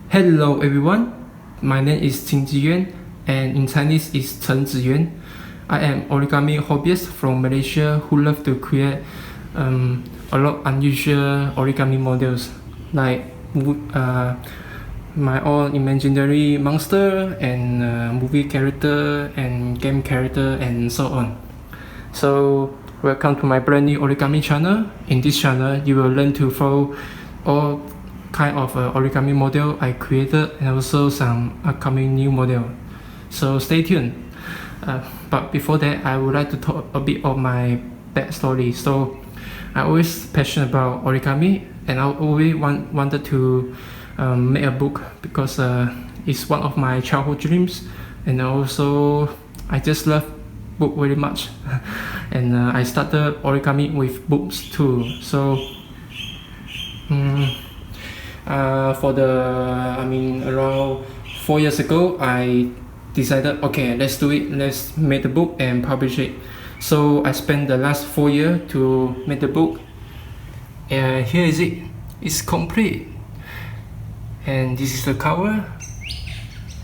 Hello everyone, my name is Yuen and in Chinese is Yuen. I am origami hobbyist from Malaysia who love to create a lot unusual origami models like my own imaginary monster and movie character and game character and so on. So welcome to my brand new origami channel. In this channel you will learn to follow all kind of origami model I created and also some upcoming new model. So stay tuned. But before that, I would like to talk a bit of my backstory. So I always passionate about origami and I always wanted to make a book because it's one of my childhood dreams, and also I just love book very much. And I started origami with books too. So around 4 years ago, I decided, okay, let's do it, let's make the book and publish it. So I spent the last 4 years to make the book, and here is it. It's complete, and this is the cover.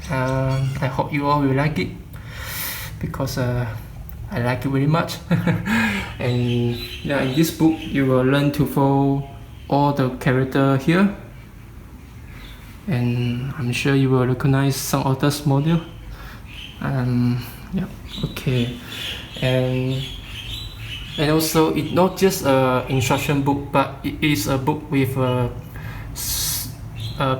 I hope you all will like it because I like it very much. And yeah, in this book you will learn to follow all the character here, and I'm sure you will recognize some of this model. Yeah, okay. And also it's not just a instruction book, but it is a book with a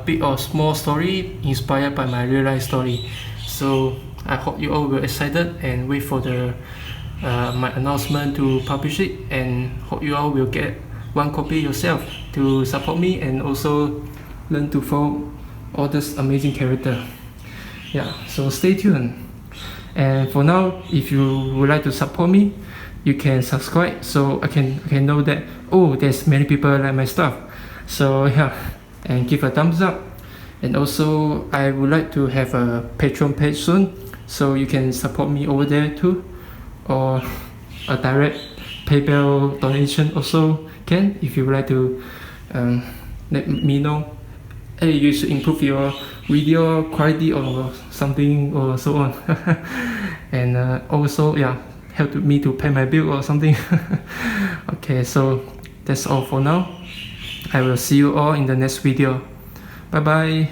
bit of small story inspired by my real life story. So I hope you all will excited and wait for the my announcement to publish it, and hope you all will get one copy yourself to support me and also learn to follow all this amazing character. Yeah, so stay tuned. And for now, if you would like to support me, you can subscribe so I can know that, oh, there's many people like my stuff. So yeah, and give a thumbs up. And also I would like to have a Patreon page soon, so you can support me over there too, or a direct PayPal donation also can, if you would like to let me know, hey, you should improve your video quality or something or so on. And also, yeah, help me to pay my bill or something. Okay, so that's all for now. I will see you all in the next video. Bye bye.